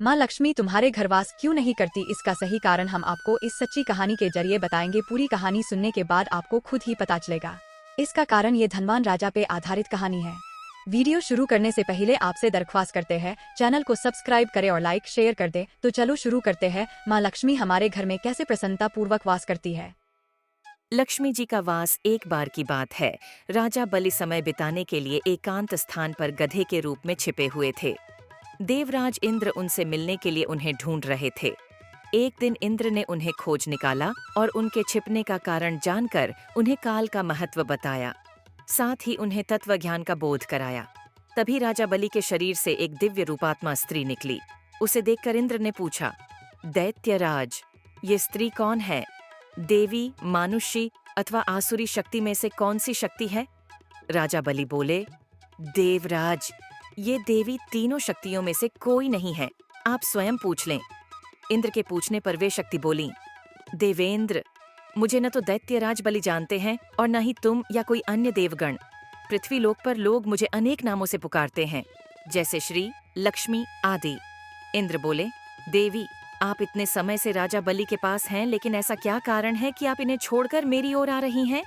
माँ लक्ष्मी तुम्हारे घर वास क्यों नहीं करती, इसका सही कारण हम आपको इस सच्ची कहानी के जरिए बताएंगे। पूरी कहानी सुनने के बाद आपको खुद ही पता चलेगा। इसका कारण ये धनवान राजा पे आधारित कहानी है। वीडियो शुरू करने से पहले आपसे दरख्वास्त करते हैं, चैनल को सब्सक्राइब करें और लाइक शेयर कर दे। तो चलो शुरू करते हैं। माँ लक्ष्मी हमारे घर में कैसे प्रसन्नता पूर्वक वास करती है। लक्ष्मी जी का वास एक बार की बात है। राजा बलि समय बिताने के लिए एकांत स्थान पर गधे के रूप में छिपे हुए थे। देवराज इंद्र उनसे मिलने के लिए उन्हें ढूंढ रहे थे। एक दिन इंद्र ने उन्हें खोज निकाला और उनके छिपने का कारण जानकर उन्हें काल का महत्व बताया। साथ ही उन्हें तत्व ज्ञान का बोध कराया। तभी राजा बलि के शरीर से एक दिव्य रूपात्मा स्त्री निकली। उसे देखकर इंद्र ने पूछा, दैत्यराज, ये स्त्री कौन है? देवी, मानुषी अथवा आसुरी शक्ति में से कौन सी शक्ति है? राजा बलि बोले, देवराज, ये देवी तीनों शक्तियों में से कोई नहीं है, आप स्वयं पूछ लें। इंद्र के पूछने पर वे शक्ति बोली, देवेंद्र, मुझे न तो दैत्यराज बलि जानते हैं और न ही तुम या कोई अन्य देवगण। पृथ्वी लोक पर लोग मुझे अनेक नामों से पुकारते हैं, जैसे श्री, लक्ष्मी आदि। इंद्र बोले, देवी, आप इतने समय से राजा बलि के पास हैं, लेकिन ऐसा क्या कारण है कि आप इन्हें छोड़कर मेरी ओर आ रही हैं?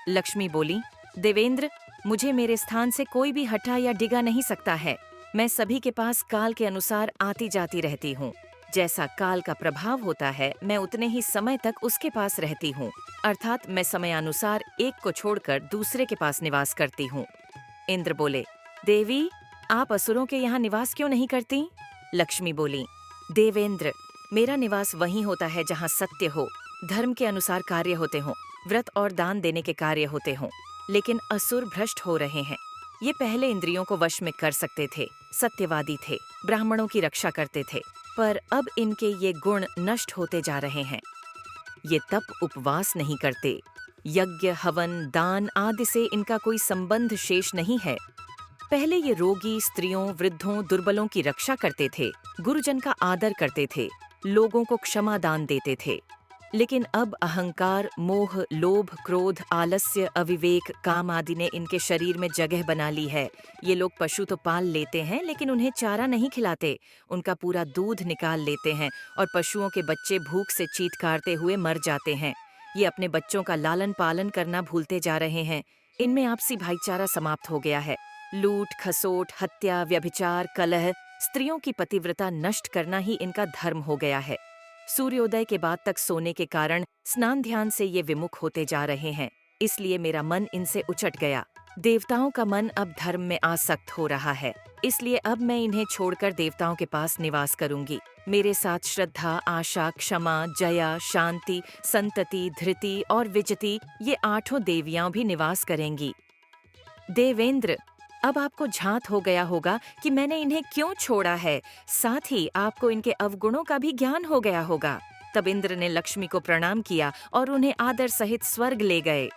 लक्ष्मी बोली, देवेंद्र, मुझे मेरे स्थान से कोई भी हटा या डिगा नहीं सकता है। मैं सभी के पास काल के अनुसार आती जाती रहती हूँ। जैसा काल का प्रभाव होता है, मैं उतने ही समय तक उसके पास रहती हूँ। अर्थात मैं समयानुसार एक को छोड़कर दूसरे के पास निवास करती हूँ। इंद्र बोले, देवी, आप असुरों के यहाँ निवास क्यों नहीं करती? लक्ष्मी बोली, देवेंद्र, मेरा निवास वहीं होता है जहाँ सत्य हो, धर्म के अनुसार कार्य होते हों, व्रत और दान देने के कार्य होते हों। लेकिन असुर भ्रष्ट हो रहे हैं। ये पहले इंद्रियों को वश में कर सकते थे, सत्यवादी थे, ब्राह्मणों की रक्षा करते थे, पर अब इनके ये गुण नष्ट होते जा रहे हैं। ये तप उपवास नहीं करते, यज्ञ हवन दान आदि से इनका कोई संबंध शेष नहीं है। पहले ये रोगी, स्त्रियों, वृद्धों, दुर्बलों की रक्षा करते थे, गुरुजन का आदर करते थे, लोगों को क्षमा दान देते थे। लेकिन अब अहंकार, मोह, लोभ, क्रोध, आलस्य, अविवेक, काम आदि ने इनके शरीर में जगह बना ली है। ये लोग पशु तो पाल लेते हैं, लेकिन उन्हें चारा नहीं खिलाते, उनका पूरा दूध निकाल लेते हैं और पशुओं के बच्चे भूख से चीत्कारते हुए मर जाते हैं। ये अपने बच्चों का लालन पालन करना भूलते जा रहे हैं। इनमें आपसी भाईचारा समाप्त हो गया है। लूट, खसोट, हत्या, व्यभिचार, कलह, स्त्रियों की पतिव्रता नष्ट करना ही इनका धर्म हो गया है। सूर्योदय के बाद तक सोने के कारण स्नान ध्यान से ये विमुख होते जा रहे हैं। इसलिए मेरा मन इनसे उचट गया। देवताओं का मन अब धर्म में आसक्त हो रहा है, इसलिए अब मैं इन्हें छोड़कर देवताओं के पास निवास करूंगी। मेरे साथ श्रद्धा, आशा, क्षमा, जया, शांति, संतति, धृति और विजति, ये 8 देवियां भी निवास करेंगी। देवेंद्र, अब आपको झांत हो गया होगा कि मैंने इन्हें क्यों छोड़ा है, साथ ही आपको इनके अवगुणों का भी ज्ञान हो गया होगा। तब इंद्र ने लक्ष्मी को प्रणाम किया और उन्हें आदर सहित स्वर्ग ले गए।